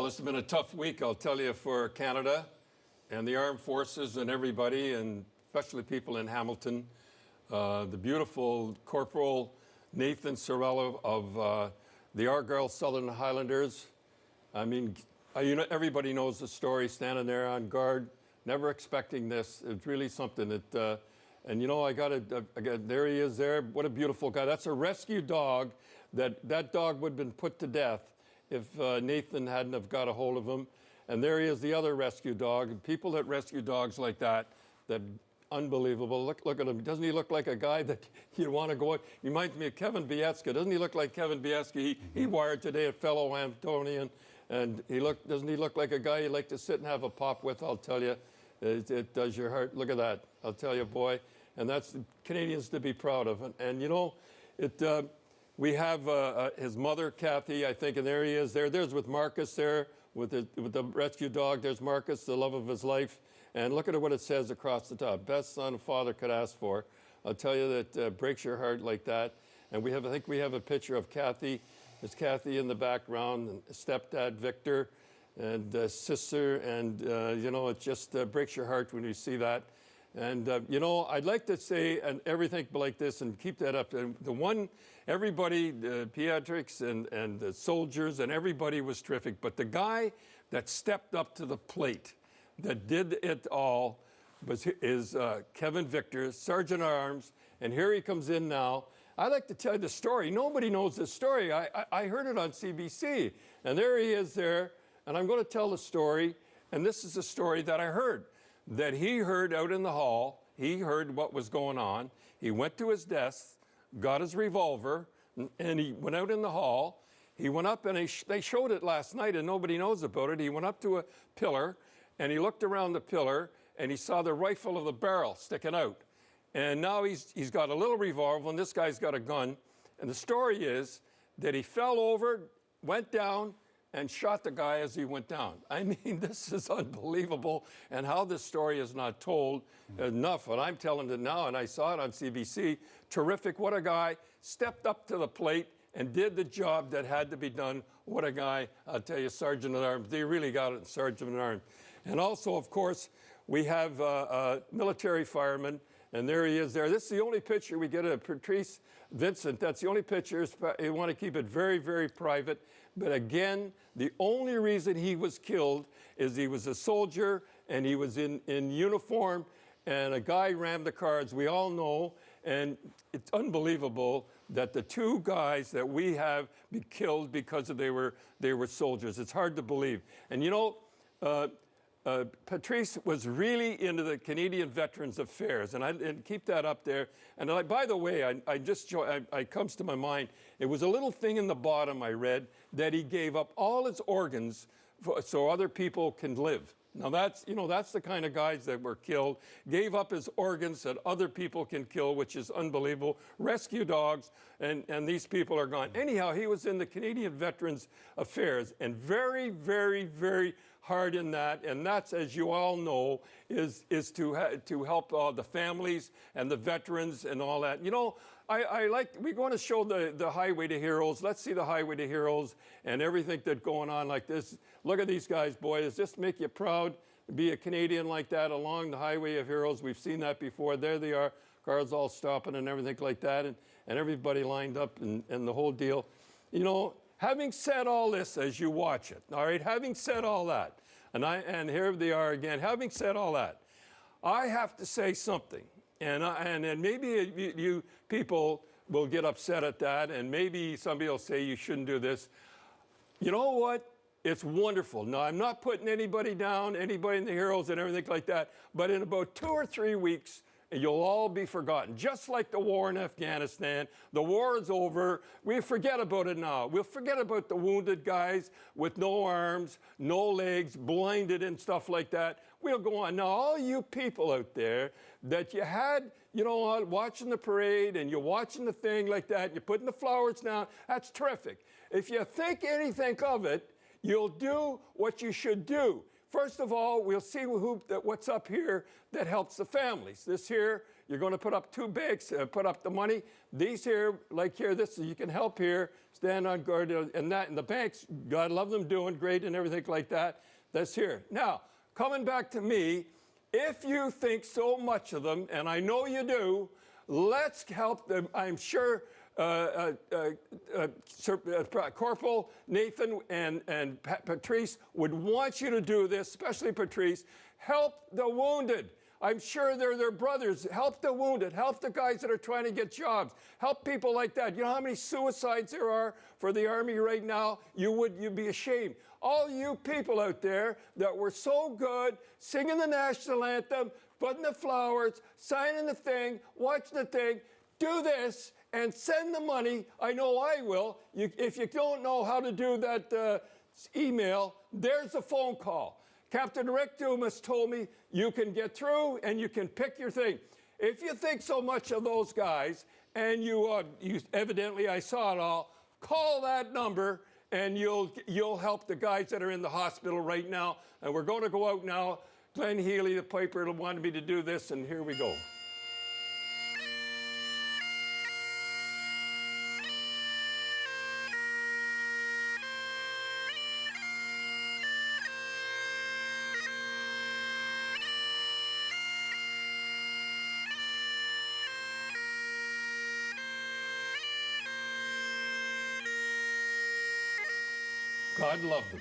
this has been a tough week, I'll tell you, for Canada and the armed forces and everybody, and especially people in Hamilton. The beautiful Corporal Nathan Cirillo of the Argyle Southern Highlanders. I mean, everybody knows the story, standing there on guard, never expecting this. It's really something that, and I got there he is there. What a beautiful guy. That's a rescue dog. That dog would have been put to death if Nathan hadn't have got a hold of him. And there he is, the other rescue dog. People that rescue dogs like that unbelievable. Look at him. Doesn't he look like a guy that you'd want to go out? He reminds me of Kevin Bielski. Doesn't he look like Kevin Bielski? He wired today, a fellow Hamptonian. And doesn't he look like a guy you'd like to sit and have a pop with? I'll tell you, it does your heart. Look at that. I'll tell you, boy. And that's Canadians to be proud of. And we have his mother, Kathy, I think, and there he is. There's with Marcus there, with the rescue dog. There's Marcus, the love of his life. And look at what it says across the top. Best son a father could ask for. I'll tell you that breaks your heart like that. And I think we have a picture of Kathy. There's Kathy in the background, and stepdad Victor, and sister. And, it just breaks your heart when you see that. And, I'd like to say and everything like this and keep that up. And everybody, the pediatrics and the soldiers and everybody was terrific. But the guy that stepped up to the plate, that did it all, is Kevin Victor, Sergeant at Arms. And here he comes in now. I'd like to tell you the story. Nobody knows this story. I heard it on CBC. And there he is there. And I'm going to tell the story. And this is the story that I heard. That he heard out in the hall. He heard what was going on. He went to his desk, got his revolver, and he went out in the hall. He went up, and they showed it last night, and nobody knows about it. He went up to a pillar, and he looked around the pillar, and he saw the rifle of the barrel sticking out. And now he's got a little revolver, and this guy's got a gun. And the story is that he fell over, went down, and shot the guy as he went down. I mean, this is unbelievable, and how this story is not told enough. And I'm telling it now, and I saw it on CBC. Terrific. What a guy. Stepped up to the plate and did the job that had to be done. What a guy. I'll tell you, Sergeant at Arms. They really got it, Sergeant at Arms. And also, of course, we have a military fireman, and there he is there. This is the only picture we get of Patrice, Vincent. That's the only picture. You want to keep it very, very private. But again, the only reason he was killed is he was a soldier, and he was in uniform, and a guy rammed the cards. We all know, and it's unbelievable that the two guys that we have be killed because they were soldiers. It's hard to believe. And Patrice was really into the Canadian Veterans Affairs, and keep that up there. And by the way, it comes to my mind, it was a little thing in the bottom I read that he gave up all his organs so other people can live. Now that's the kind of guys that were killed, gave up his organs that other people can kill, which is unbelievable. Rescue dogs, and these people are gone. Anyhow, he was in the Canadian Veterans Affairs, and very, very, very hard in that, and that's, as you all know, is to help the families and the veterans and all that. We're going to show the Highway to Heroes. Let's see the Highway to Heroes and everything that's going on like this. Look at these guys, boys. Just make you proud to be a Canadian like that along the Highway of Heroes. We've seen that before. There they are, cars all stopping and everything like that, and everybody lined up and the whole deal. Having said all this as you watch it, all right, having said all that, and here they are again, having said all that, I have to say something, and maybe you people will get upset at that, and maybe somebody will say you shouldn't do this. You know what? It's wonderful. Now, I'm not putting anybody down, anybody in the heroes and everything like that, but in about 2 or 3 weeks, you'll all be forgotten. Just like the war in Afghanistan. The war is over. We forget about it now. We'll forget about the wounded guys with no arms, no legs, blinded and stuff like that. We'll go on. Now, all you people out there that you had, watching the parade and you're watching the thing like that, you're putting the flowers down, that's terrific. If you think anything of it, you'll do what you should do. First of all, we'll see what's up here that helps the families. This here You're going to put up 2 banks, put up the money. These here, like here, this you can help here, stand on guard, and that. And the banks, God love them, doing great and everything like that. That's here. Now, coming back to me, if you think so much of them, and I know you do, let's help them. I'm sure Corporal Nathan and Patrice would want you to do this, especially Patrice. Help the wounded. I'm sure they're their brothers. Help the wounded. Help the guys that are trying to get jobs. Help people like that. You know how many suicides there are for the Army right now? You'd be ashamed. All you people out there that were so good, singing the national anthem, putting the flowers, signing the thing, watching the thing, do this and send the money. I know I will. If you don't know how to do that email, there's a phone call. Captain Rick Dumas told me you can get through and you can pick your thing. If you think so much of those guys, and you evidently, I saw it all, call that number and you'll help the guys that are in the hospital right now. And we're going to go out now. Glenn Healy, the piper, wanted me to do this, and here we go. God loved them.